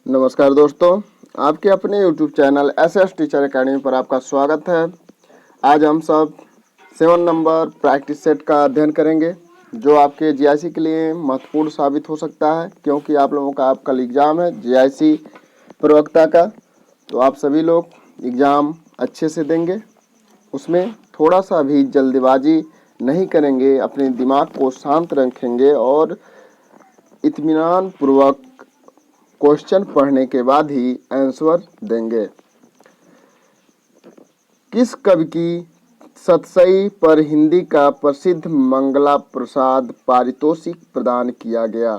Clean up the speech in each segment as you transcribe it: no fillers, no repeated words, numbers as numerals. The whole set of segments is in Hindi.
नमस्कार दोस्तों, आपके अपने YouTube channel SS teacher academy पर आपका स्वागत है। आज हम सब 7 नंबर प्रैक्टिस सेट का अध्ययन करेंगे जो आपके जीआईसी के लिए महत्वपूर्ण साबित हो सकता है, क्योंकि आप लोगों का कल एग्ज़ाम है जीआईसी प्रवक्ता का। तो आप सभी लोग एग्ज़ाम अच्छे से देंगे, उसमें थोड़ा सा भी जल्दबाजी नहीं करेंगे, अपने दिमाग को शांत रखेंगे और इत्मीनान पूर्वक क्वेश्चन पढ़ने के बाद ही आंसर देंगे। किस कवि की सतसई पर हिंदी का प्रसिद्ध मंगला प्रसाद पारितोषिक प्रदान किया गया?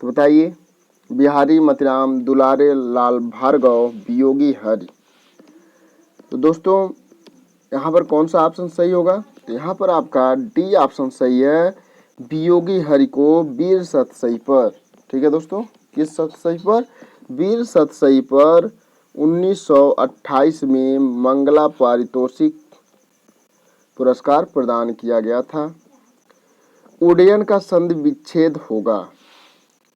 तो बताइए। बिहारी मतिराम, दुलारे लाल भार्गव, वियोगी हरि। तो दोस्तों यहाँ पर कौन सा ऑप्शन सही होगा? तो यहाँ पर आपका डी ऑप्शन सही है, वियोगी हरि को वीर सतसई पर। ठीक है दोस्तों, किस सतसई पर? वीर सतसई पर 1928 में मंगला पारितोषिक पुरस्कार प्रदान किया गया था। उड्डयन का संधि विच्छेद होगा,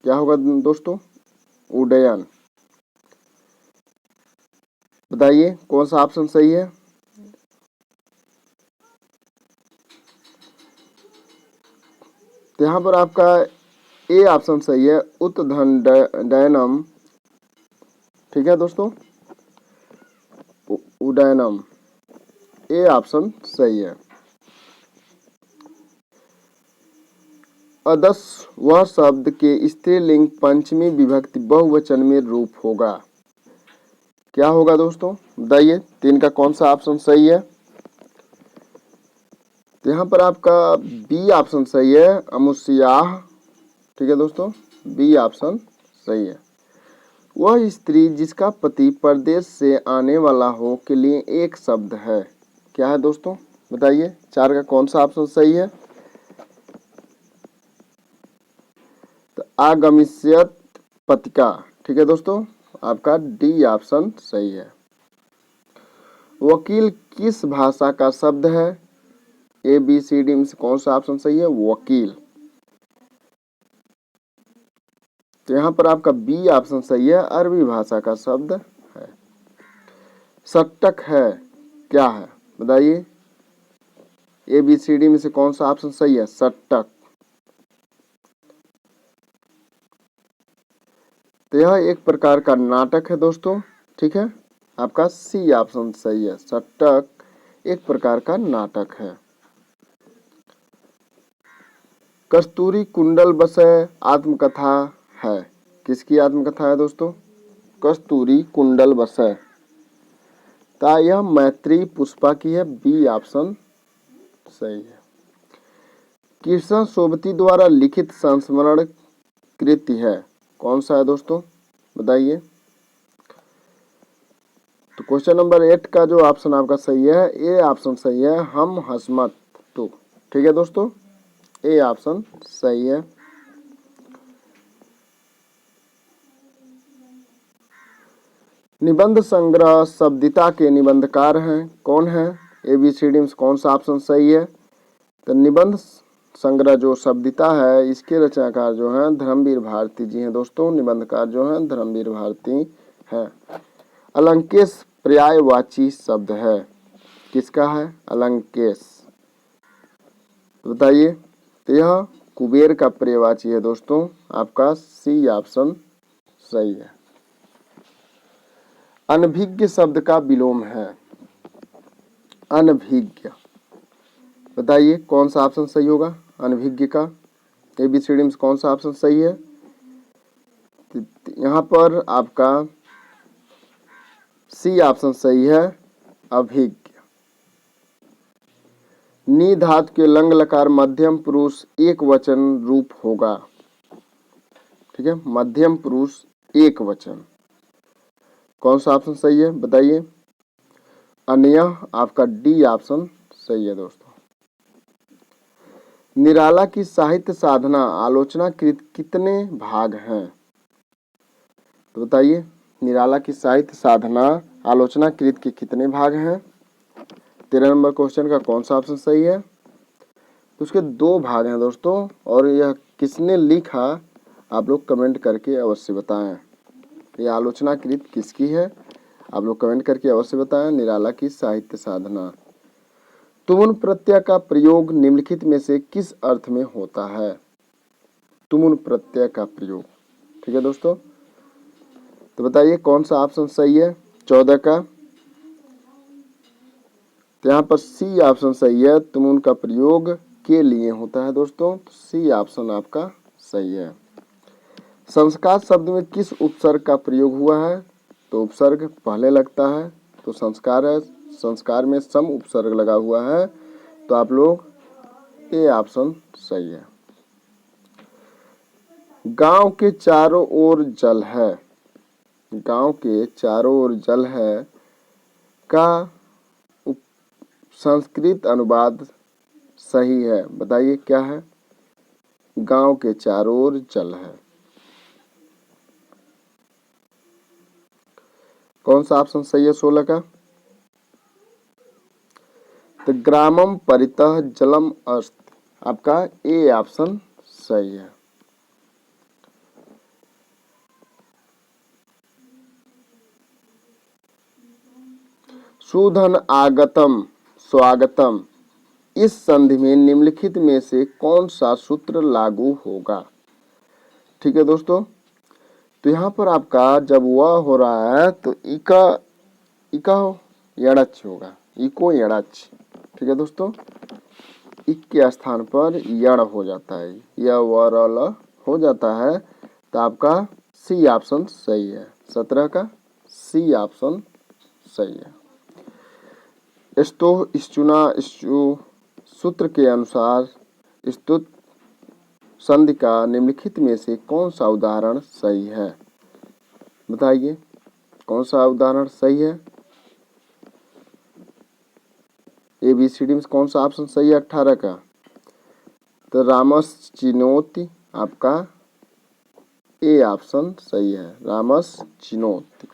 क्या होगा दोस्तों? उड्डयन। बताइए कौन सा ऑप्शन सही है? तो यहाँ पर आपका ए ऑप्शन सही है, उत्धनडयनम। ठीक है दोस्तों, उड्डयनम, ए ऑप्शन सही है। अदस वह शब्द के स्त्रीलिंग पंचमी विभक्ति बहुवचन में रूप होगा, क्या होगा दोस्तों? बताइए 3 का कौन सा ऑप्शन सही है? तो यहाँ पर आपका बी ऑप्शन सही है, अमुष्याह। ठीक है दोस्तों, बी ऑप्शन सही है। वह स्त्री जिसका पति परदेश से आने वाला हो के लिए एक शब्द है, क्या है दोस्तों? बताइए 4 का कौन सा ऑप्शन सही है? तो आगमिष्यत पतिका। ठीक है दोस्तों, आपका डी ऑप्शन सही है। वकील किस भाषा का शब्द है? ए बी सी डी में से कौन सा ऑप्शन सही है? वकील। तो यहाँ पर आपका बी ऑप्शन सही है, अरबी भाषा का शब्द है। सट्टक है, क्या है? बताइए ए बी सी डी में से कौन सा ऑप्शन सही है? सट्टक। तो यह एक प्रकार का नाटक है दोस्तों। ठीक है, आपका सी ऑप्शन सही है, सट्टक एक प्रकार का नाटक है। कस्तूरी कुंडल बसय आत्मकथा है, किसकी आत्मकथा है दोस्तों? कस्तूरी कुंडल बसय। ता यह मैत्री पुष्पा की है, बी ऑप्शन सही है। कृष्ण सोबती द्वारा लिखित संस्मरण कृति है, कौन सा है दोस्तों? बताइए। तो क्वेश्चन नंबर 8 का जो ऑप्शन आपका सही है, ए ऑप्शन सही है, हम हसमत तो। ठीक है दोस्तों, ए ऑप्शन सही है। निबंध संग्रह शब्दिता के निबंधकार हैं, कौन है? ए बी सी डी में कौन सा ऑप्शन सही है? तो निबंध संग्रह जो शब्दिता है, इसके रचनाकार जो हैं धर्मवीर भारती जी हैं दोस्तों। निबंधकार जो हैं धर्मवीर भारती हैं। अलंकेश पर्यायवाची शब्द है, किसका है? अलंकेश। बताइए। तो यह कुबेर का पर्यायवाची है दोस्तों, आपका सी ऑप्शन सही है। अनभिज्ञ शब्द का विलोम है, अनभिज्ञ। बताइए कौन सा ऑप्शन सही होगा अनभिज्ञ का? एबीसीडी में कौन सा ऑप्शन सही है? यहाँ पर आपका सी ऑप्शन सही है, अभिज्ञ। नी धातु के लंग लकार मध्यम पुरुष एक वचन रूप होगा, ठीक है, मध्यम पुरुष एक वचन। कौन सा ऑप्शन सही है? बताइए। अन्य, आपका डी ऑप्शन सही है दोस्तों। निराला की साहित्य साधना आलोचना कृत कितने भाग हैं? तो बताइए, निराला की साहित्य साधना आलोचना कृत के कितने भाग हैं? 13 नंबर क्वेश्चन का कौन सा ऑप्शन सही है? तो उसके 2 भाग हैं दोस्तों, और यह किसने लिखा? आप लोग कमेंट करके अवश्य बताएं। ये आलोचना कृत किसकी है, आप लोग कमेंट करके अवश्य बताएं। निराला की साहित्य साधना। तुमुन प्रत्यय का प्रयोग निम्नलिखित में से किस अर्थ में होता है? तुमुन प्रत्यय का प्रयोग। ठीक है दोस्तों, तो बताइए कौन सा ऑप्शन सही है 14 का? तो यहाँ पर सी ऑप्शन सही है, तुमुन का प्रयोग के लिए होता है दोस्तों। तो सी ऑप्शन आपका सही है। संस्कार शब्द में किस उपसर्ग का प्रयोग हुआ है? तो उपसर्ग पहले लगता है, तो संस्कार है, संस्कार में सम उपसर्ग लगा हुआ है, तो आप लोग ए ऑप्शन सही है। गांव के चारों ओर जल है, गांव के चारों ओर जल है का संस्कृत अनुवाद सही है, बताइए क्या है? गांव के चारों ओर जल है, कौन सा ऑप्शन सही है 16 का? तो ग्रामम परितः जलम अस्ति, आपका ए ऑप्शन सही है। सुधन आगतम स्वागतम, इस संधि में निम्नलिखित में से कौन सा सूत्र लागू होगा? ठीक है दोस्तों, तो यहाँ पर आपका जब वह हो रहा है तो इका इका हो यड़च होगा, इको यड़च। ठीक है दोस्तों, इक के स्थान पर यड़ हो जाता है, या वरल हो जाता है, तो आपका सी ऑप्शन सही है। 17 का सी ऑप्शन सही है। स्तो स्चुना स्चु सूत्र के अनुसार स्तुत संधि का निम्नलिखित में से कौन सा उदाहरण सही है? बताइए कौन सा उदाहरण सही है? ABCD में कौन सा ऑप्शन सही है 18 का? तो रामस चिनोति, आपका ए ऑप्शन सही है, रामस चिनोति।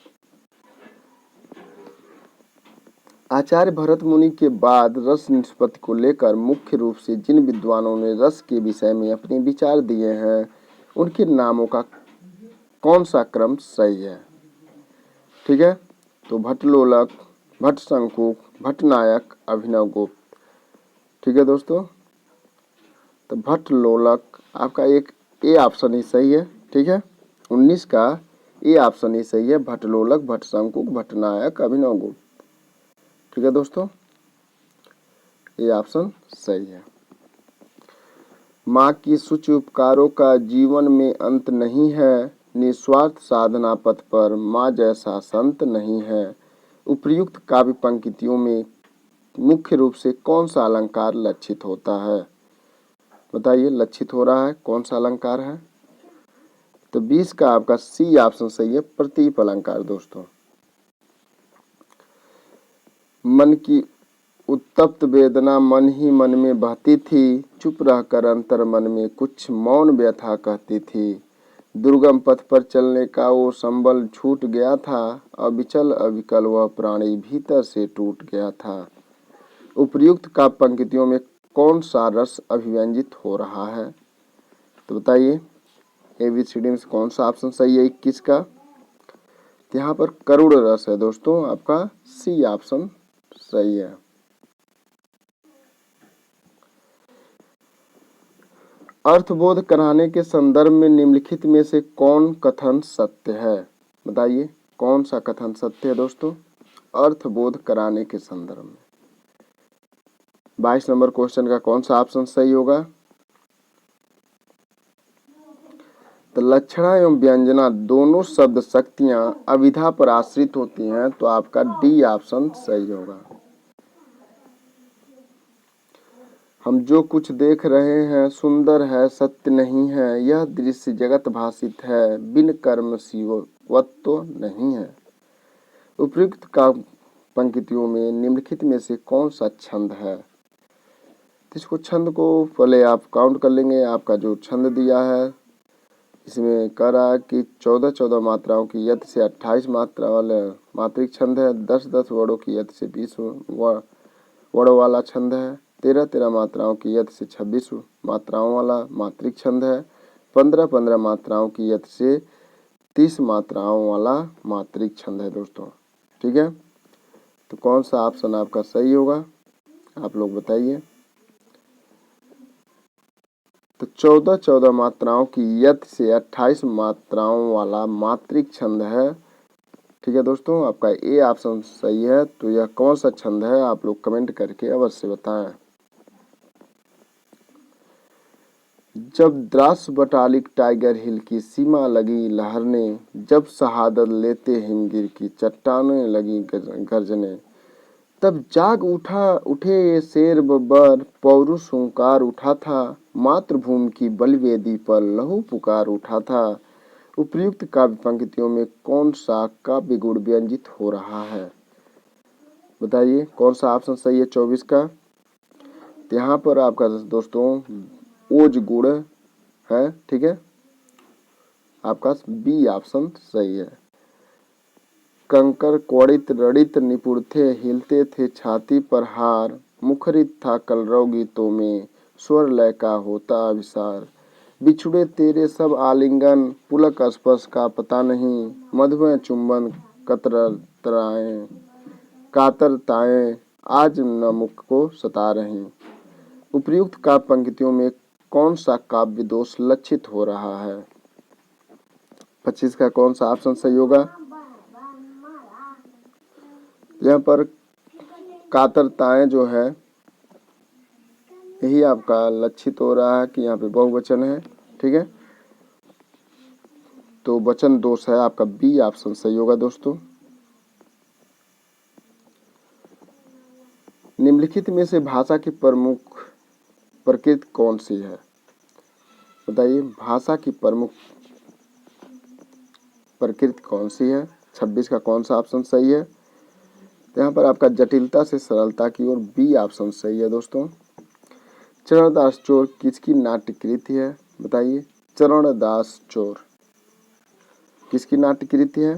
आचार्य भरत मुनि के बाद रस निष्पत्ति को लेकर मुख्य रूप से जिन विद्वानों ने रस के विषय में अपने विचार दिए हैं, उनके नामों का कौन सा क्रम सही है? ठीक है, तो भट्टलोलक, भट्टशंकुक, भट्टनायक, अभिनवगुप्त। ठीक है दोस्तों, तो भट्टलोलक आपका एक ए ऑप्शन ही सही है। ठीक है, 19 का ए ऑप्शन ही सही है, भट्टलोलक, भट्टशंकुक, भट्टनायक, अभिनवगुप्त। ठीक है दोस्तों, ये ऑप्शन सही है। माँ की सूची उपकारों का जीवन में अंत नहीं है, निस्वार्थ साधना पथ पर माँ जैसा संत नहीं है। उपर्युक्त काव्य पंक्तियों में मुख्य रूप से कौन सा अलंकार लक्षित होता है? बताइए लक्षित हो रहा है कौन सा अलंकार है? तो 20 का आपका सी ऑप्शन सही है, प्रतीप अलंकार दोस्तों। मन की उत्तप्त वेदना मन ही मन में बहती थी, चुप रहकर अंतर मन में कुछ मौन व्यथा कहती थी। दुर्गम पथ पर चलने का वो संबल छूट गया था, अविचल अविकल वह प्राणी भीतर से टूट गया था। उपर्युक्त का पंक्तियों में कौन सा रस अभिव्यंजित हो रहा है? तो बताइए ABCD में कौन सा ऑप्शन सही है 21 का? यहाँ पर करुण रस है दोस्तों, आपका सी ऑप्शन सही है। अर्थबोध कराने के संदर्भ में निम्नलिखित में से कौन कथन सत्य है? बताइए कौन सा कथन सत्य है दोस्तों? अर्थबोध कराने के संदर्भ में 22 नंबर क्वेश्चन का कौन सा ऑप्शन सही होगा? तो लक्षणा एवं व्यंजना दोनों शब्द शक्तियां अविधा पर आश्रित होती हैं, तो आपका डी ऑप्शन सही होगा। हम जो कुछ देख रहे हैं सुंदर है सत्य नहीं है, यह दृश्य जगत भाषित है, बिन कर्म शिवत्व नहीं है। उपयुक्त का पंक्तियों में निम्नलिखित में से कौन सा छंद है? इसको छंद को पहले आप काउंट कर लेंगे। आपका जो छंद दिया है इसमें कह रहा है कि 14 मात्राओं की यत से 28 मात्रा वाले मात्रिक छंद है, 10 वर्णों की यत से 20 वर्णों वाला छंद है, 13 मात्राओं की यत से 26 मात्राओं वाला मात्रिक छंद है, 15-15 मात्राओं की यति से 30 मात्राओं वाला मात्रिक छंद है दोस्तों। ठीक है, तो कौन सा ऑप्शन आपका सही होगा, आप लोग बताइए। तो 14-14 मात्राओं की यति से 28 मात्राओं वाला मात्रिक छंद है। ठीक है दोस्तों, आपका ए ऑप्शन सही है। तो यह कौन सा छंद है, आप लोग कमेंट करके अवश्य बताएं। जब द्रास बटालिक टाइगर हिल की सीमा लगी लहरने, जब शहादत लेते हिमगिर की चट्टानें लगी गर्जने, तब जाग उठे ये शेर बब्बर, पौरुष हुंकार उठा था, मातृभूमि की बलिवेदी पर लहू पुकार उठा था। उपर्युक्त काव्य पंक्तियों में कौन सा काव्य गुण व्यंजित हो रहा है, बताइए कौन सा ऑप्शन सही है 24 का। तो यहाँ पर आपका दोस्तों ओज गुण है। ठीक है, आपका बी ऑप्शन सही है। कंकर क्वड़ित रड़ित निपुण थे, हिलते थे छाती पर हार, मुखरित था कलरव गीतों में, स्वर लय का होता अभिसार। बिछुड़े तेरे सब आलिंगन, पुलक स्पर्श का पता नहीं, मधुमय चुंबन कतरताएं, कातरताएं आज न मुख को सता रही। उपर्युक्त काव्य पंक्तियों में कौन सा काव्य दोष लक्षित हो रहा है, 25 का कौन सा ऑप्शन सही होगा। यहाँ पर कातरताएं जो है यही आपका लक्षित हो रहा है कि यहाँ पे बहुवचन है। ठीक है, तो वचन दोष है, आपका बी ऑप्शन सही होगा दोस्तों। निम्नलिखित में से भाषा की प्रमुख प्रकृति कौन सी है, बताइए भाषा की प्रमुख प्रकृति कौन सी है, 26 का कौन सा ऑप्शन सही है। तो यहाँ पर आपका जटिलता से सरलता की ओर बी ऑप्शन सही है दोस्तों। चरणदास चोर किसकी नाट्य कृति है, बताइए चरणदास चोर किसकी नाट्य कृति है।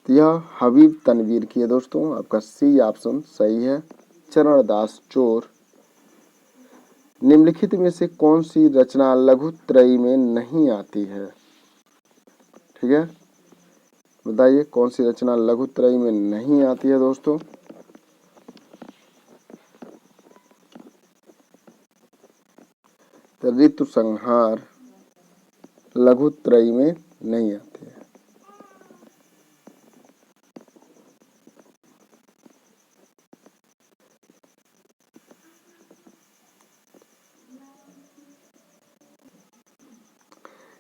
तो यह हबीब तनवीर की है दोस्तों, आपका सी ऑप्शन सही है चरणदास चोर। निम्नलिखित में से कौन सी रचना लघुत्रयी में नहीं आती है, ठीक है बताइए कौन सी रचना लघुत्रयी में नहीं आती है दोस्तों। तो ऋतु संहार लघुत्रयी में नहीं आती है।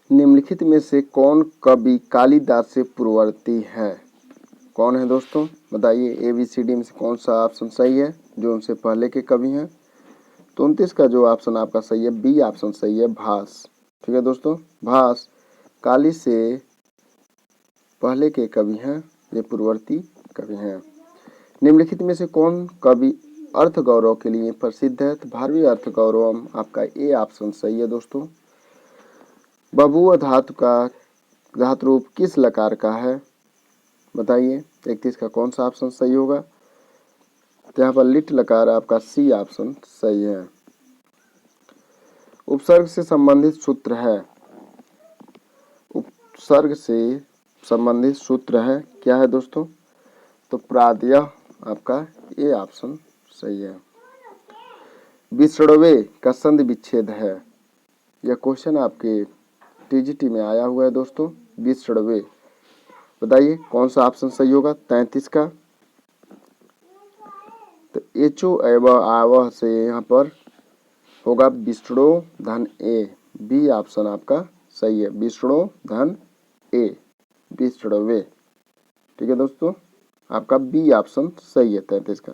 निम्नलिखित में से कौन कवि कालिदास से पूर्ववर्ती है, कौन है दोस्तों बताइए ABCD में से कौन सा ऑप्शन सही है जो उनसे पहले के कवि हैं। तो 29 का जो ऑप्शन आपका सही है बी ऑप्शन सही है भास। ठीक है दोस्तों, भास काली से पहले के कवि हैं, ये पूर्ववर्ती कवि हैं। निम्नलिखित में से कौन कवि अर्थ गौरव के लिए प्रसिद्ध है, तो भारवीय अर्थ गौरव आपका ए ऑप्शन सही है दोस्तों। बबुआ धातु का धातु रूप किस लकार का है, बताइए 31 का कौन सा ऑप्शन सही होगा। तो यहाँ पर लिट लकार आपका सी ऑप्शन सही है। उपसर्ग से संबंधित सूत्र है, उपसर्ग से संबंधित सूत्र है क्या है दोस्तों, तो प्रादयः आपका ए ऑप्शन सही है। विसर्वे का संधि विच्छेद है, यह क्वेश्चन आपके TGT में आया हुआ है दोस्तों। विसर्वे बताइए कौन सा ऑप्शन सही होगा 33 का। तो एचो एवं आवह से यहाँ पर होगा विसर्डो धन ए, बी ऑप्शन आपका सही है विसर्डो धन ए विसर्वे। ठीक है दोस्तों, आपका बी ऑप्शन सही है 33 का।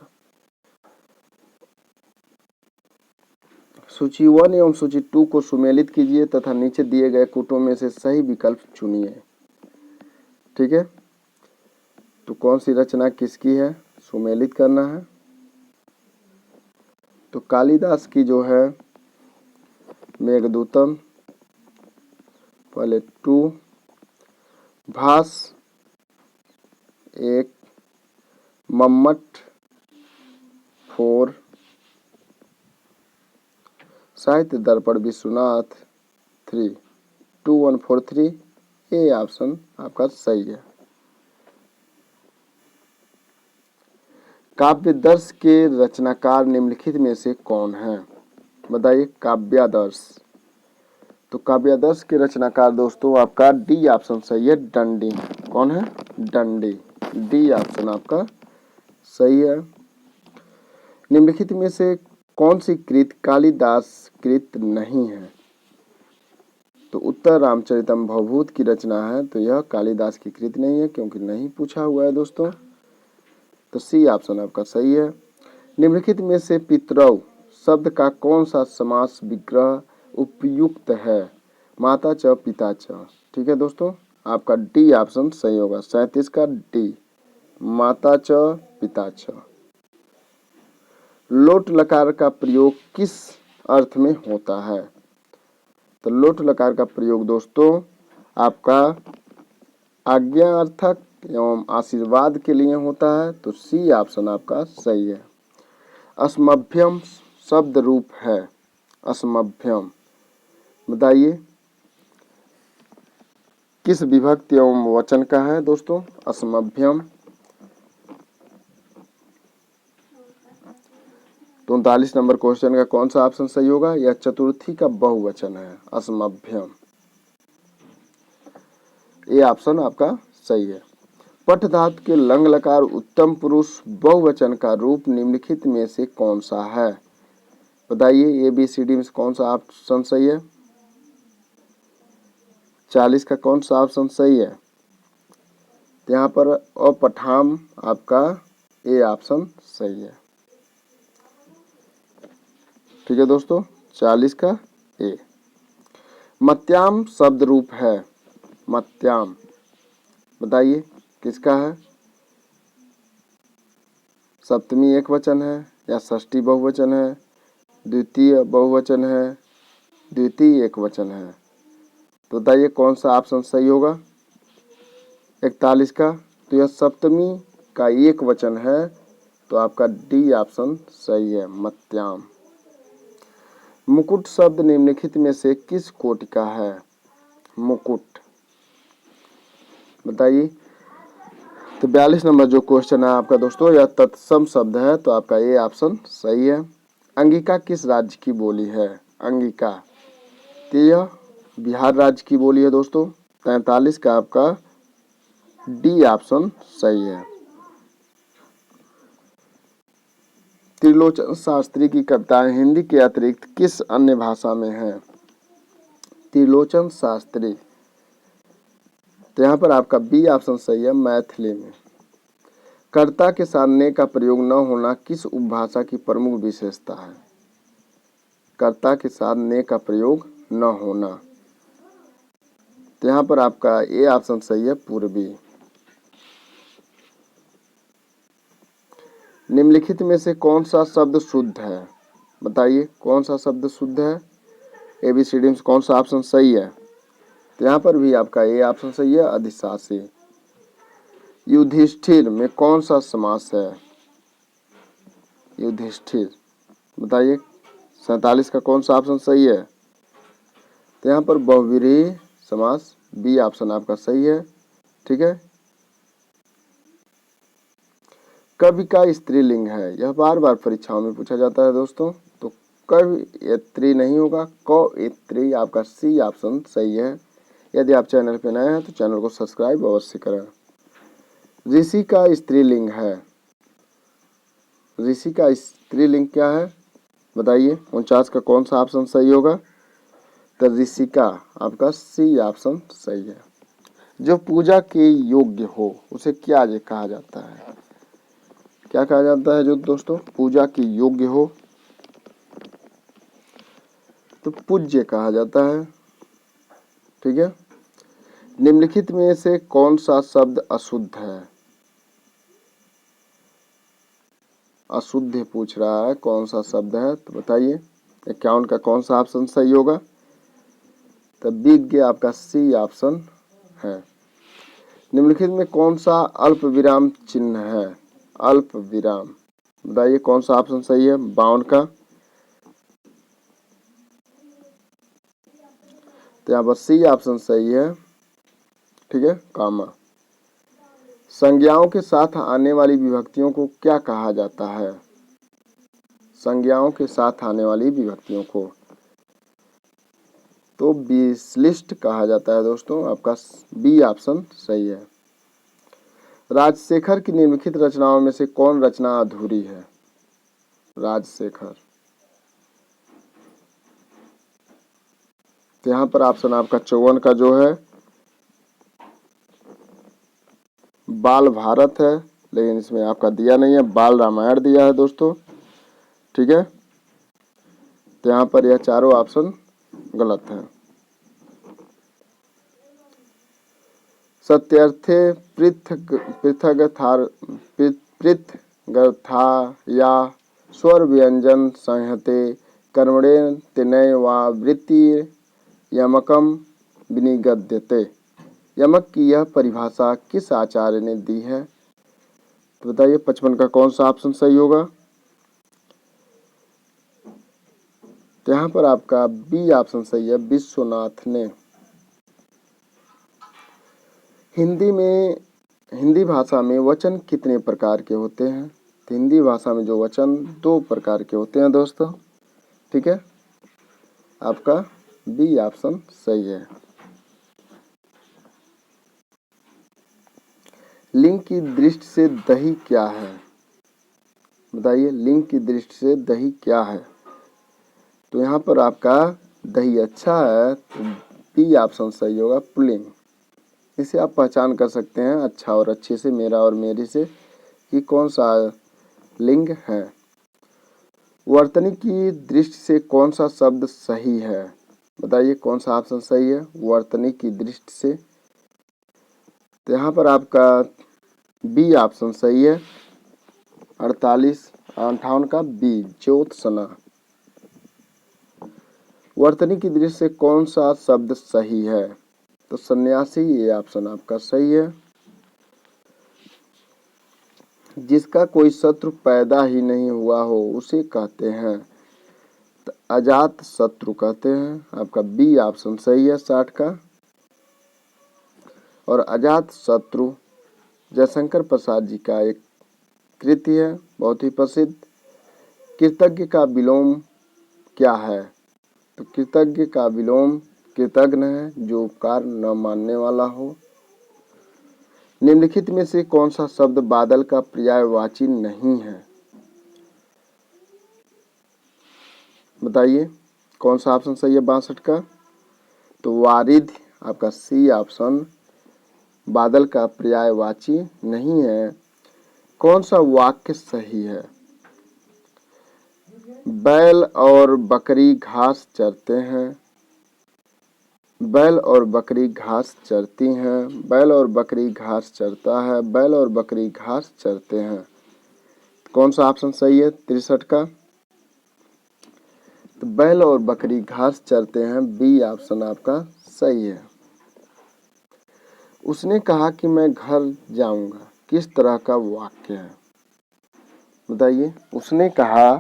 सूची 1 एवं सूची 2 को सुमेलित कीजिए तथा नीचे दिए गए कूटों में से सही विकल्प चुनिए। ठीक है, तो कौन सी रचना किसकी है, सुमेलित करना है। तो कालिदास की जो है मेघदूतम पहले 2, भास 1, मम्मट 4, साहित्य दर्पण विश्वनाथ 32143, ये ऑप्शन आपका सही है। काव्यादर्श के रचनाकार निम्नलिखित में से कौन है? बताइए काव्यादर्श। तो काव्यादर्श के रचनाकार दोस्तों आपका डी ऑप्शन सही है, दंडी। कौन है? दंडी। डी ऑप्शन आपका सही है। निम्नलिखित में से कौन सी कृत कालिदास कृत नहीं है? तो उत्तर रामचरितम भवभूत की रचना है, तो यह कालिदास की कृत नहीं है क्योंकि नहीं पूछा हुआ है दोस्तों। तो सी ऑप्शन आपका सही है। निम्नलिखित में से पितरौ शब्द का कौन सा समास विग्रह उपयुक्त है? माता च पिता च। ठीक है दोस्तों, आपका डी ऑप्शन सही होगा, 37 का डी, माता च पिता च। लोट लकार का प्रयोग किस अर्थ में होता है? तो लोट लकार का प्रयोग दोस्तों आपका आज्ञा अर्थक एवं आशीर्वाद के लिए होता है, तो सी ऑप्शन आपका सही है। असमभ्यम शब्द रूप है, असमभ्यम बताइए किस विभक्ति एवं वचन का है दोस्तों? असमभ्यम 39 नंबर क्वेश्चन का कौन सा ऑप्शन सही होगा? यह चतुर्थी का बहुवचन है, असमभ्यम, ये ऑप्शन आपका सही है। पठ धातु के लंग लकार उत्तम पुरुष बहुवचन का रूप निम्नलिखित में से कौन सा है? बताइए ABCD में से कौन सा ऑप्शन सही है? 40 का कौन सा ऑप्शन सही है? तो यहाँ पर अपठाम आपका ए ऑप्शन सही है। ठीक है दोस्तों, 40 का ए। मत्याम शब्द रूप है, मत्याम बताइए किसका है? सप्तमी एक वचन है या षष्ठी बहुवचन है, द्वितीय बहुवचन है, द्वितीय एक वचन है? तो बताइए कौन सा ऑप्शन सही होगा? 41 का, तो यह सप्तमी का एक वचन है, तो आपका डी ऑप्शन सही है, मत्याम। मुकुट शब्द निम्नलिखित में से किस कोटि का है? मुकुट बताइए। तो 42 नंबर जो क्वेश्चन है आपका दोस्तों, यह तत्सम शब्द है, तो आपका ये ऑप्शन सही है। अंगिका किस राज्य की बोली है? अंगिका, तो यह बिहार राज्य की बोली है दोस्तों। 43 का आपका डी ऑप्शन सही है। त्रिलोचन शास्त्री की कविताएं हिंदी के अतिरिक्त किस अन्य भाषा में हैं? त्रिलोचन शास्त्री, तो यहाँ पर आपका बी ऑप्शन सही है, मैथिली में। कर्ता के साथ ने का प्रयोग न होना किस उपभाषा की प्रमुख विशेषता है? कर्ता के साथ ने का प्रयोग न होना, तो यहाँ पर आपका ए ऑप्शन सही है, पूर्वी। निम्नलिखित में से कौन सा शब्द शुद्ध है? बताइए कौन सा शब्द शुद्ध है? ABCD में कौन सा ऑप्शन सही है? तो यहाँ पर भी आपका ए ऑप्शन सही है, अधिशासी। युधिष्ठिर में कौन सा समास है? युधिष्ठिर बताइए। 47 का कौन सा ऑप्शन सही है? तो यहाँ पर बहुव्रीहि समास, बी ऑप्शन आपका सही है। ठीक है। कवि का स्त्रीलिंग है, यह बार बार परीक्षाओं में पूछा जाता है दोस्तों। तो कवयित्री नहीं होगा, कवयित्री, आपका सी ऑप्शन सही है। यदि आप चैनल पर नए हैं तो चैनल को सब्सक्राइब अवश्य करें। ऋषि का स्त्रीलिंग है, ऋषि का स्त्रीलिंग क्या है? बताइए 49 का कौन सा ऑप्शन सही होगा? तो ऋषिका, आपका सी ऑप्शन सही है। जो पूजा के योग्य हो उसे क्या कहा जाता है? क्या कहा जाता है जो दोस्तों पूजा के योग्य हो? तो पूज्य कहा जाता है। ठीक है। निम्नलिखित में से कौन सा शब्द अशुद्ध है? अशुद्ध पूछ रहा है, कौन सा शब्द है? तो बताइए 51 का कौन सा ऑप्शन सही होगा? तो विज्ञ, आपका सी ऑप्शन है। निम्नलिखित में कौन सा अल्प विराम चिन्ह है? अल्प विराम बताइए कौन सा ऑप्शन सही है? 52 का। तो यहाँ पर सी ऑप्शन सही है, ठीक है, कामा। संज्ञाओं के साथ आने वाली विभक्तियों को क्या कहा जाता है? संज्ञाओं के साथ आने वाली विभक्तियों को तो विश्लिष्ट कहा जाता है दोस्तों, आपका बी ऑप्शन सही है। राजशेखर की निम्नलिखित रचनाओं में से कौन रचना अधूरी है? राजशेखर, तो यहाँ पर ऑप्शन आपका 54 का जो है बाल भारत है, लेकिन इसमें आपका दिया नहीं है, बाल रामायण दिया है दोस्तों, ठीक है। तो यहाँ पर यह चारों ऑप्शन गलत है। सत्यर्थे पृथगथा या स्वर व्यंजन संहते कर्मणे तिनय वा वृत्ति यमकम विनिगद्यते। यमक की यह परिभाषा किस आचार्य ने दी है? तो बताइए 55 का कौन सा ऑप्शन सही होगा? तो यहाँ पर आपका बी ऑप्शन सही है, विश्वनाथ ने। हिंदी भाषा में वचन कितने प्रकार के होते हैं? तो हिंदी भाषा में जो वचन 2 प्रकार के होते हैं दोस्तों, ठीक है, आपका बी ऑप्शन सही है। लिंग की दृष्टि से दही क्या है? बताइए, लिंग की दृष्टि से दही क्या है? तो यहाँ पर आपका दही अच्छा है, तो बी ऑप्शन सही होगा, पुल्लिंग। इसे आप पहचान कर सकते हैं अच्छा और अच्छे से, मेरा और मेरी से, कि कौन सा लिंग है। वर्तनी की दृष्टि से कौन सा शब्द सही है? बताइए कौन सा ऑप्शन सही है वर्तनी की दृष्टि से? तो यहाँ पर आपका बी ऑप्शन सही है, 58 का बी, ज्योत्सना। वर्तनी की दृष्टि से कौन सा शब्द सही है? तो सन्यासी, ये ऑप्शन आपका सही है। जिसका कोई शत्रु पैदा ही नहीं हुआ हो उसे कहते हैं, तो अजात शत्रु कहते हैं, आपका बी ऑप्शन सही है 60 का। और अजात शत्रु जयशंकर प्रसाद जी का एक कृति है, बहुत ही प्रसिद्ध। कृतज्ञ का विलोम क्या है? तो कृतज्ञ का विलोम कृतघ्न है, जो उपकार न मानने वाला हो। निम्नलिखित में से कौन सा शब्द बादल का पर्यायवाची नहीं है? बताइए कौन सा ऑप्शन सही है 62 का? तो वारिध, आपका सी ऑप्शन बादल का पर्यायवाची नहीं है। कौन सा वाक्य सही है? बैल और बकरी घास चरते हैं, बैल और बकरी घास चरती हैं, बैल और बकरी घास चरता है, बैल और बकरी घास चरते हैं। कौन सा ऑप्शन सही है 63 का? तो बैल और बकरी घास चरते हैं, बी ऑप्शन आपका सही है। उसने कहा कि मैं घर जाऊंगा, किस तरह का वाक्य है? बताइए, उसने कहा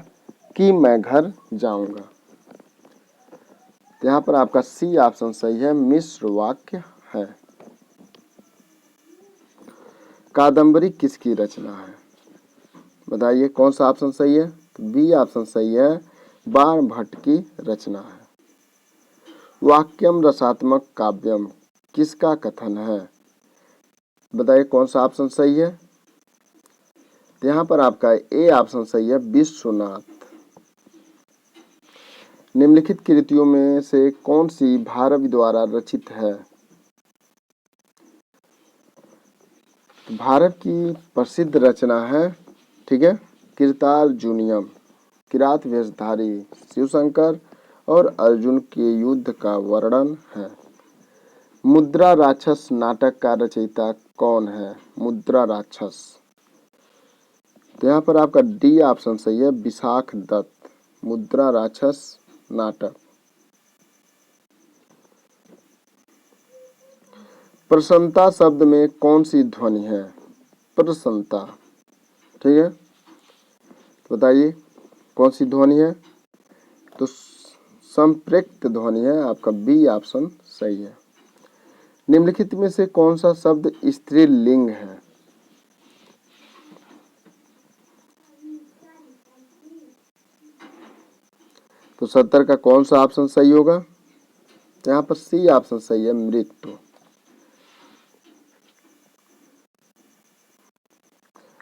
कि मैं घर जाऊंगा। यहाँ पर आपका सी ऑप्शन सही है, मिश्र वाक्य है। कादम्बरी किसकी रचना है? बताइए कौन सा ऑप्शन सही है? तो बी ऑप्शन सही है, बाण भट्ट की रचना है। वाक्यम रसात्मक काव्यम किसका कथन है? बताइए कौन सा ऑप्शन सही है? तो यहाँ पर आपका ए ऑप्शन सही है, विश्वनाथ। निम्नलिखित कृतियों में से कौन सी भारवी द्वारा रचित है? तो भारत की प्रसिद्ध रचना है, ठीक है, कीर्तार्जुनीयम। किरात वेशधारी शिवशंकर और अर्जुन के युद्ध का वर्णन है। मुद्रा राक्षस नाटक का रचयिता कौन है? मुद्रा राक्षस, तो यहाँ पर आपका डी ऑप्शन सही है, विशाख दत्त। मुद्रा राक्षस नाटक। प्रसन्नता शब्द में कौन सी ध्वनि है? प्रसन्नता, ठीक है, बताइए कौन सी ध्वनि है? तो संप्रेक्त ध्वनि है, आपका बी ऑप्शन सही है। निम्नलिखित में से कौन सा शब्द स्त्रीलिंग है? तो 70 का कौन सा ऑप्शन सही होगा? यहाँ पर सी ऑप्शन सही है, मृत्यु।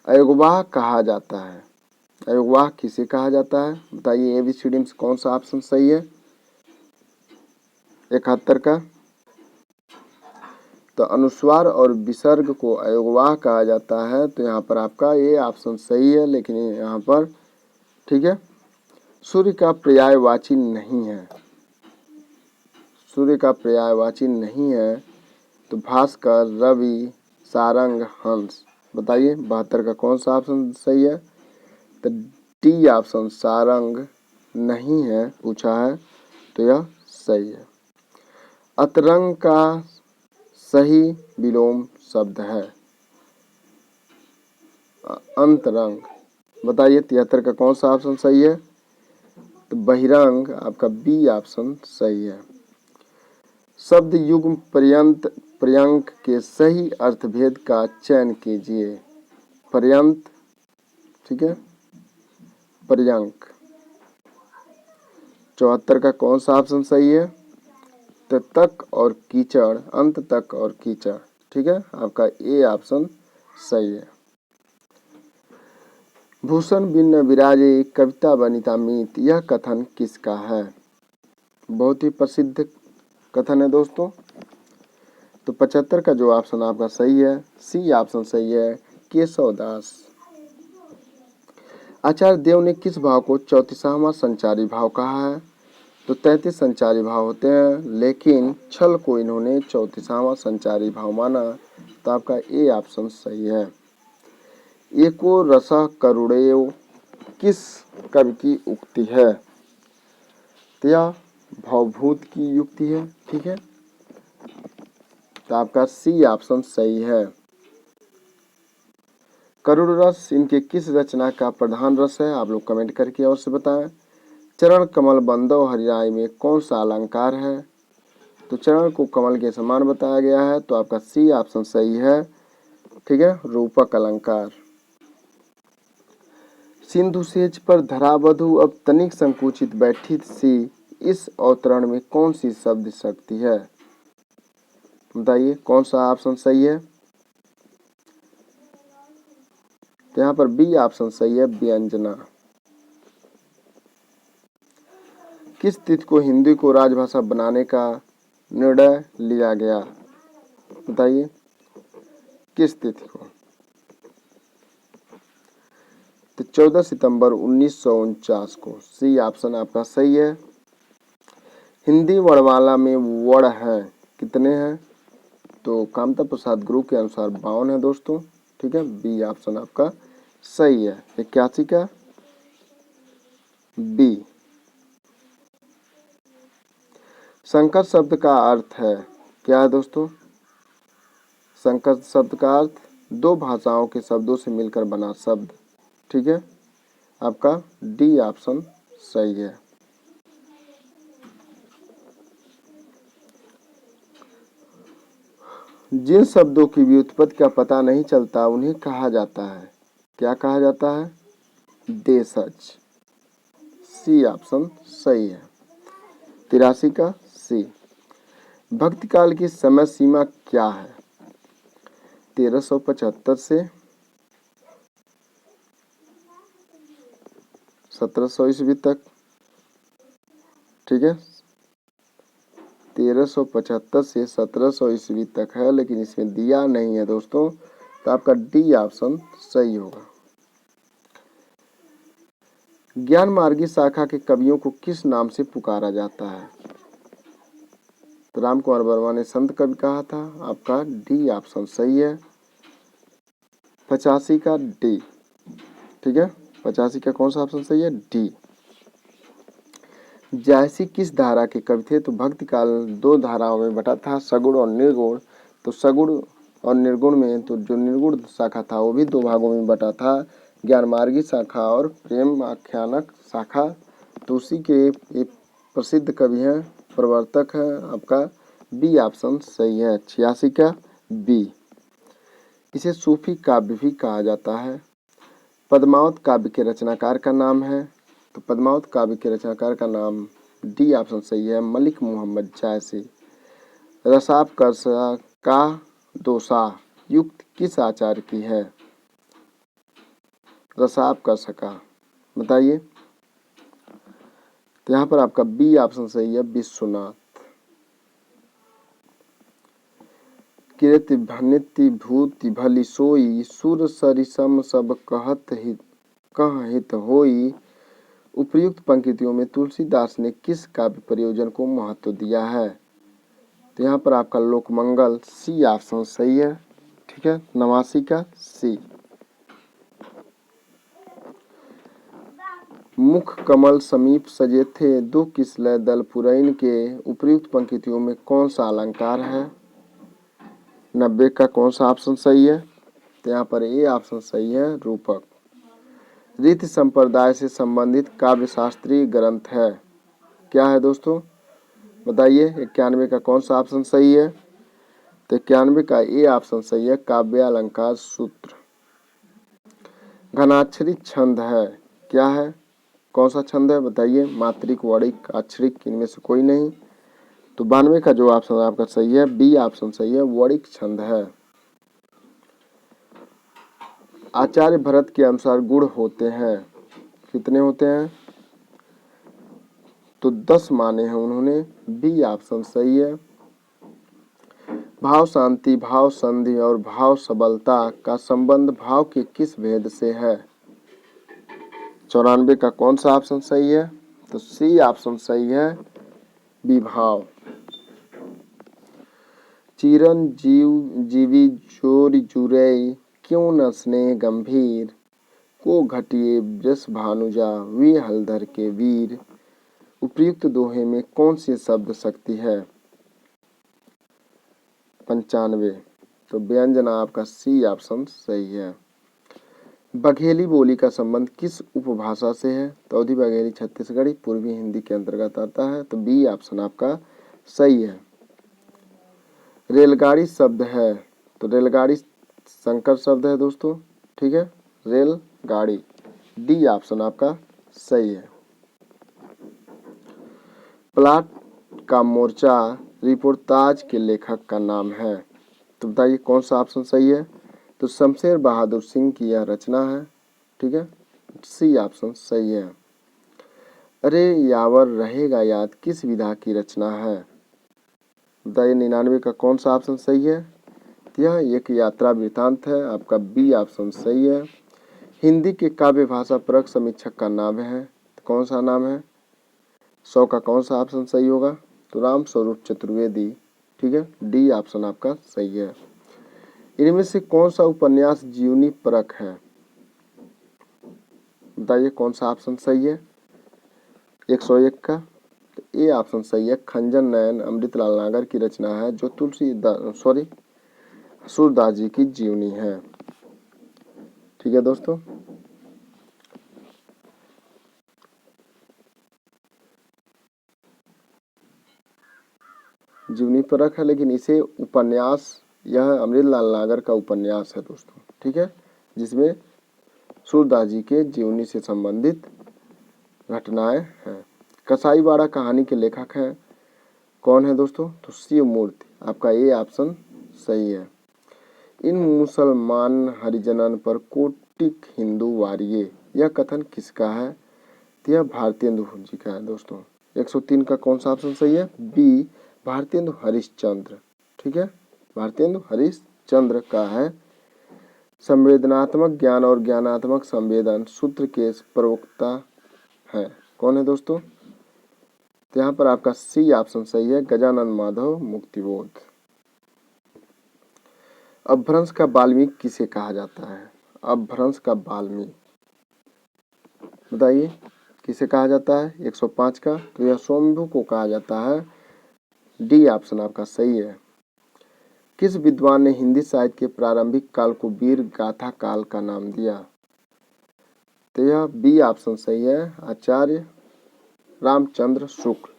अयोगवाह कहा जाता है, अयोगवाह किसे कहा जाता है? बताइए एबीसीडी में कौन सा ऑप्शन सही है? 71 का। तो अनुस्वार और विसर्ग को अयोगवाह कहा जाता है, तो यहाँ पर आपका ये ऑप्शन सही है, लेकिन यहाँ पर ठीक है सूर्य का पर्यायवाची नहीं है, सूर्य का पर्यायवाची नहीं है। तो भास्कर, रवि, सारंग, हंस। बताइए 72 का कौन सा ऑप्शन सही है? तो डी ऑप्शन सारंग नहीं है पूछा है, तो यह सही है। अतरंग का सही विलोम शब्द है अंतरंग। बताइए 73 का कौन सा ऑप्शन सही है? तो बहिरंग, आपका बी ऑप्शन सही है। शब्द युग्म पर्यंत पर्यंक के सही अर्थभेद का चयन कीजिए। पर्यंत, ठीक है, पर्यंक। 74 का कौन सा ऑप्शन सही है? तो तक और कीचड़, अंत तक और कीचड़, ठीक है, आपका ए ऑप्शन सही है। भूषण बिन विराजे कविता बनिता मीत, यह कथन किसका है? बहुत ही प्रसिद्ध कथन है दोस्तों। तो 75 का जो ऑप्शन आपका सही है, सी ऑप्शन सही है, केशवदास। आचार्य देव ने किस भाव को 34वां संचारी भाव कहा है? तो 33 संचारी भाव होते हैं, लेकिन छल को इन्होंने 34वां संचारी भाव माना, तो आपका ए ऑप्शन सही है। एको रसः करुणेयो किस कवि की उक्ति है? तो यह भावभूत की युक्ति है, ठीक है, तो आपका सी ऑप्शन सही है। करुण रस इनके किस रचना का प्रधान रस है? आप लोग कमेंट करके अवश्य बताएं। चरण कमल बंदो हरिराय में कौन सा अलंकार है? तो चरण को कमल के समान बताया गया है, तो आपका सी ऑप्शन सही है, ठीक है, रूपक अलंकार। सिंधु सेज पर धरावधु अब तनिक संकुचित बैठी सी, इस अवतरण में कौन सी शब्द शक्ति है? बताइए कौन सा ऑप्शन सही है? तो यहाँ पर बी ऑप्शन सही है, व्यंजना। किस तिथि को हिंदी को राजभाषा बनाने का निर्णय लिया गया? बताइए किस तिथि को? तो 14 सितंबर 1949 को, सी ऑप्शन आपका सही है। हिंदी वर्णमाला में वर्ण हैं कितने हैं? तो कामता प्रसाद गुरु के अनुसार 52 है दोस्तों, ठीक है, बी ऑप्शन आपका सही है। 81 का बी। संकर शब्द का अर्थ है क्या है दोस्तों? संकर शब्द का अर्थ दो भाषाओं के शब्दों से मिलकर बना शब्द, ठीक है, आपका डी ऑप्शन सही है। जिन शब्दों की व्युत्पत्ति का पता नहीं चलता उन्हें कहा जाता है, क्या कहा जाता है? देशज, सी ऑप्शन सही है। 83 का सी। भक्ति काल की समय सीमा क्या है? 1375 से 1700 ईस्वी तक, ठीक है, 1375 से 1700 ईस्वी तक है, लेकिन इसमें दिया नहीं है दोस्तों, तो आपका डी ऑप्शन सही होगा। ज्ञान मार्गी शाखा के कवियों को किस नाम से पुकारा जाता है? तो राम कुमार वर्मा ने संत कवि कहा था, आपका डी ऑप्शन सही है। 85 का डी, ठीक है, 85 का कौन सा ऑप्शन सही है? डी। जायसी किस धारा के कवि थे? तो भक्ति काल दो धाराओं में बटा था, सगुण और निर्गुण। तो सगुण और निर्गुण में तो जो निर्गुण शाखा था वो भी दो भागों में बटा था, ज्ञान मार्गी शाखा और प्रेम आख्यानक शाखा। तो उसी के प्रसिद्ध कवि हैं, प्रवर्तक हैं, आपका बी ऑप्शन सही है। 86 का बी। इसे सूफी काव्य भी कहा जाता है। पद्मावत काव्य के रचनाकार का नाम है, तो पद्मावत काव्य के रचनाकार का नाम डी ऑप्शन सही है, मलिक मोहम्मद जायसी। रसाप कर्सा का दोसा युक्त किस आचार्य की है? रसाप कर सका, बताइए। तो यहाँ पर आपका बी ऑप्शन सही है, विश्वनाथ। कीर्ति भनिति भूति भली सोई, सुर सरिसम सब कहहित होई। उपर्युक्त पंक्तियों में तुलसीदास ने किस काव्य प्रयोजन को महत्व दिया है? तो यहाँ पर आपका लोकमंगल सी ऑप्शन सही है। ठीक है, 89 का सी। मुख कमल समीप सजे थे दो किसलय दल पुरैन के उपर्युक्त पंक्तियों में कौन सा अलंकार है? 90 का कौन सा ऑप्शन सही है? तो यहाँ पर ए ऑप्शन सही है, रूपक। रीति संप्रदाय से संबंधित काव्य शास्त्रीय ग्रंथ है, क्या है दोस्तों? बताइए। 91 का कौन सा ऑप्शन सही है? तो 91 का ए ऑप्शन सही है, काव्य अलंकार सूत्र। घनाक्षरी छंद है, क्या है? कौन सा छंद है बताइए? मात्रिक, वणिक, अक्षरिक, इनमें से कोई नहीं। तो 92 का जो ऑप्शन आपका सही है, बी ऑप्शन सही है, वणिक छंद है। आचार्य भरत के अनुसार गुण होते हैं, कितने होते हैं? तो 10 माने हैं उन्होंने, बी ऑप्शन सही है। भाव शांति, भाव संधि और भाव सबलता का संबंध भाव के किस भेद से है? 94 का कौन सा ऑप्शन सही है? तो सी ऑप्शन सही है, विभाव। चिरन जीवी जोर जुरे क्यों न स्नेह गंभीर, को घटिए वृष भानुजा वी हलधर के वीर। उपर्युक्त दोहे में कौन सी शब्द शक्ति है? 95। तो व्यंजना आपका सी ऑप्शन सही है। बघेली बोली का संबंध किस उपभाषा से है? तो अवधी बघेली छत्तीसगढ़ी पूर्वी हिंदी के अंतर्गत आता है, तो बी ऑप्शन आपका सही है। रेलगाड़ी शब्द है, तो रेलगाड़ी संकर शब्द है दोस्तों। ठीक है, रेलगाड़ी, डी ऑप्शन आपका सही है। प्लाट का मोर्चा रिपोर्टाज के लेखक का नाम है, तो बताइए कौन सा ऑप्शन सही है? तो शमशेर बहादुर सिंह की यह रचना है। ठीक है, सी ऑप्शन सही है। अरे यावर रहेगा याद किस विधा की रचना है? बताइए। 99 का कौन सा ऑप्शन सही है? यह एक यात्रा वृतांत है, आपका बी ऑप्शन सही है। हिंदी के काव्य भाषा परक समीक्षक का नाम है, तो कौन सा नाम है? 100 का कौन सा ऑप्शन सही होगा? तो राम स्वरूप चतुर्वेदी। ठीक है, डी ऑप्शन आपका सही है। इनमें से कौन सा उपन्यास जीवनी परक है? बताइए कौन सा ऑप्शन सही है? 101 का, तो ए ऑप्शन सही है, खंजन नयन अमृतलाल नागर की रचना है, जो सूरदास जी की जीवनी है। ठीक है दोस्तों, जीवनी परक है, लेकिन इसे उपन्यास, यह अमृतलाल नागर का उपन्यास है दोस्तों। ठीक है, जिसमें सूरदास जी के जीवनी से संबंधित घटनाएं हैं। कसाईवाड़ा कहानी के लेखक हैं, कौन है दोस्तों? तो शिव मूर्ति, आपका ए ऑप्शन सही है। इन मुसलमान हरिजनन पर कोटिक हिंदू वारिये, यह कथन किसका है? तो यह भारतेंदु जी का है दोस्तों। 103 का कौन सा ऑप्शन सही है? बी, भारतेंदु हरिश्चंद्र। ठीक है, भारतेंदु हरिश्चंद्र का है। संवेदनात्मक ज्ञान और ज्ञानात्मक संवेदन सूत्र के प्रवक्ता है, कौन है दोस्तों? तो यहाँ पर आपका सी ऑप्शन सही है, गजानन माधव मुक्तिबोध। अपभ्रंश का वाल्मीकि किसे कहा जाता है? अपभ्रंश का वाल्मीकि, बताइए किसे कहा जाता है? 105 का, तो यह स्वयंभू को कहा जाता है, डी ऑप्शन आपका सही है। किस विद्वान ने हिंदी साहित्य के प्रारंभिक काल को वीर गाथा काल का नाम दिया? तो यह बी ऑप्शन सही है, आचार्य रामचंद्र शुक्ल।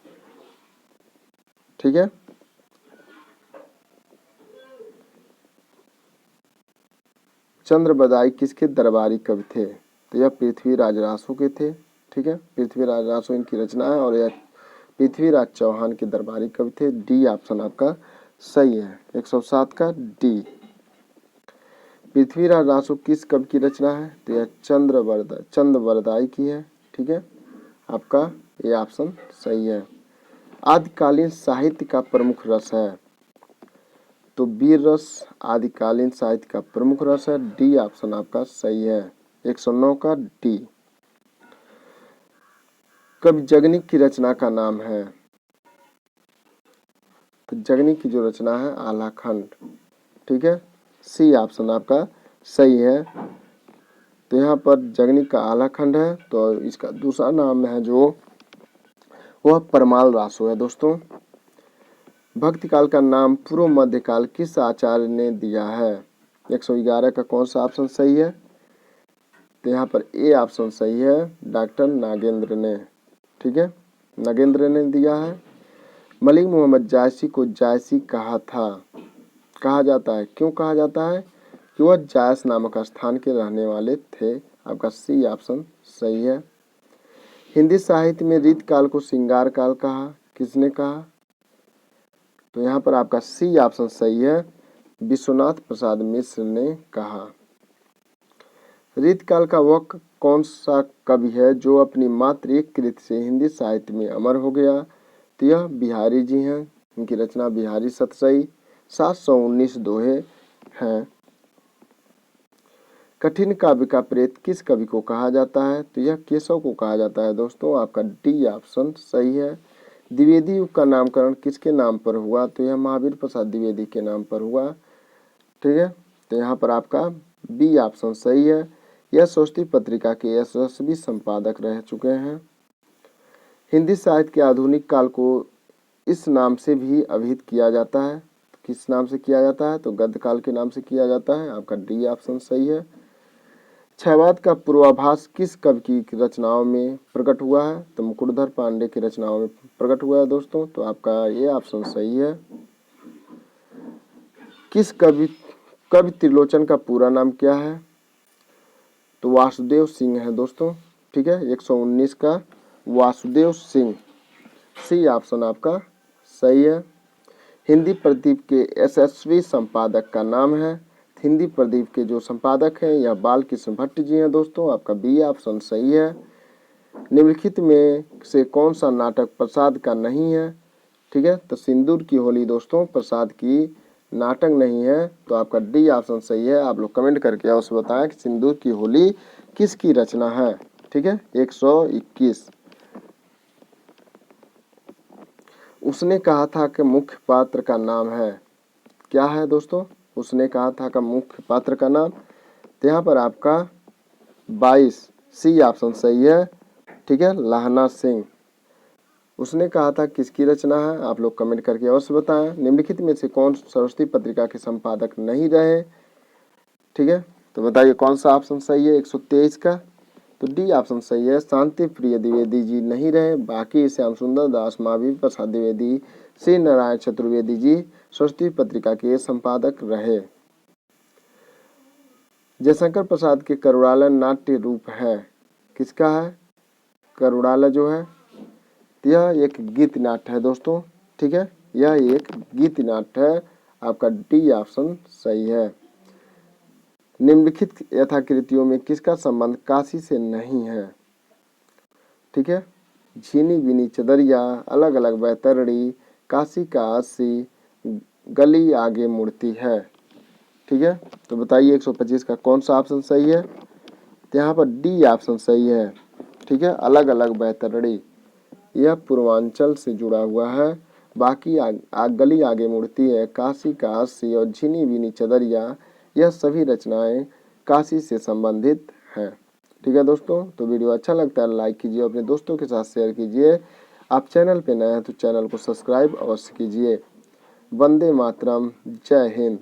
ठीक है। चंद्रबदाई किसके दरबारी कवि थे? तो यह पृथ्वीराज रासो के थे। ठीक है, पृथ्वीराज रासो इनकी रचना है और यह पृथ्वीराज चौहान के दरबारी कवि थे। डी ऑप्शन आपका सही है, 107 का डी। पृथ्वीराज रासो किस कवि की रचना है? तो यह चंद्रबरदाई की है। ठीक है, आपका ये ऑप्शन सही है। आदिकालीन साहित्य का प्रमुख रस है? तो वीर रस आदिकालीन साहित्य का प्रमुख रस है। डी ऑप्शन आपका सही है, 109 का डी। कवि जगनीक की रचना का नाम है? तो जगनीक की जो रचना है आलाखंड। ठीक है, सी ऑप्शन आपका सही है। तो यहाँ पर जगनीक का आलाखंड है, तो इसका दूसरा नाम है जो वह परमाल रासो है। दोस्तों, भक्ति काल का नाम पूर्व मध्यकाल किस आचार्य ने दिया है? 111 का कौन सा ऑप्शन सही है? तो यहाँ पर ए ऑप्शन सही है, डॉक्टर नागेंद्र ने। ठीक है, नागेंद्र ने दिया है। मलिक मोहम्मद जायसी को जायसी कहा जाता है। क्यों कहा जाता है? कि वह जायस नामक स्थान के रहने वाले थे। आपका सी ऑप्शन सही है। हिंदी साहित्य में रीत काल को श्रृंगार काल कहा, किसने कहा? तो यहाँ पर आपका सी ऑप्शन सही है, विश्वनाथ प्रसाद मिश्र ने कहा। रीत काल का वह कौन सा कवि है जो अपनी मात्र एक कृति से हिंदी साहित्य में अमर हो गया? तो यह बिहारी जी हैं। इनकी रचना बिहारी सतसई 719 दोहे हैं। कठिन काव्य का प्रेत किस कवि को कहा जाता है? तो यह केशव को कहा जाता है। दोस्तों, आपका डी ऑप्शन सही है। द्विवेदी युग का नामकरण किसके नाम पर हुआ? तो यह महावीर प्रसाद द्विवेदी के नाम पर हुआ। ठीक है, तो यहाँ पर आपका बी ऑप्शन सही है। यह स्वस्ति पत्रिका के यशस्वी संपादक रह चुके हैं। हिंदी साहित्य के आधुनिक काल को इस नाम से भी अभिहित किया जाता है। किस नाम से किया जाता है? तो गद्य काल के नाम से किया जाता है। आपका डी ऑप्शन सही है। क्षयवाद का पूर्वाभास किस कवि की रचनाओं में प्रकट हुआ है? तो मुकुटधर पांडे की रचनाओं में प्रकट हुआ है। दोस्तों, तो आपका ये ऑप्शन सही है। किस कवि त्रिलोचन का पूरा नाम क्या है? तो वासुदेव सिंह है। दोस्तों, ठीक है, 119 का वासुदेव सिंह, सी ऑप्शन आपका सही है। हिंदी प्रदीप के यशस्वी संपादक का नाम है? हिंदी प्रदीप के जो संपादक हैं यह बाल कृष्ण भट्ट जी हैं। दोस्तों, आपका बी ऑप्शन सही है। निम्नलिखित में से कौन सा नाटक प्रसाद का नहीं है? ठीक है, तो सिंदूर की होली दोस्तों प्रसाद की नाटक नहीं है। तो आपका डी ऑप्शन सही है। आप लोग कमेंट करके अवश्य बताएं कि सिंदूर की होली किसकी रचना है। ठीक है, 121। उसने कहा था कि मुख्य पात्र का नाम है? क्या है दोस्तों? उसने कहा था का मुख्य पात्र का नाम? तो यहाँ पर आपका 22, सी ऑप्शन सही है। ठीक है, लहना सिंह। उसने कहा था किसकी रचना है? आप लोग कमेंट करके अवश्य बताएं। निम्नलिखित में से कौन सरस्वती पत्रिका के संपादक नहीं रहे? ठीक है, तो बताइए कौन सा ऑप्शन सही है 123 का? तो डी ऑप्शन सही है, शांति प्रिय द्विवेदी जी नहीं रहे। बाकी श्याम सुंदर दास, महावीर प्रसाद द्विवेदी, श्री नारायण चतुर्वेदी जी सरस्वती पत्रिका के संपादक रहे। जयशंकर प्रसाद के करुणालय नाट्य रूप है? किसका है करुणालय जो है? यह एक गीत नाट्य है दोस्तों। ठीक है, यह एक गीत नाट्य है। आपका डी ऑप्शन सही है। निम्नलिखित यथाकृतियों में किसका संबंध काशी से नहीं है? ठीक है, झीनी बिनी चदरिया, अलग अलग बैतरणी, काशी का अस्सी, गली आगे मुड़ती है। ठीक है, तो बताइए 125 का कौन सा ऑप्शन सही है? तो यहाँ पर डी ऑप्शन सही है। ठीक है, अलग अलग बैतरणी यह पूर्वांचल से जुड़ा हुआ है। बाकी गली आगे मुड़ती है, काशी का अस्सी और झीनी बिनी चदरिया यह सभी रचनाएं काशी से संबंधित हैं। ठीक है दोस्तों, तो वीडियो अच्छा लगता है लाइक कीजिए, अपने दोस्तों के साथ शेयर कीजिए। आप चैनल पे नए हैं तो चैनल को सब्सक्राइब अवश्य कीजिए। वंदे मातरम, जय हिंद।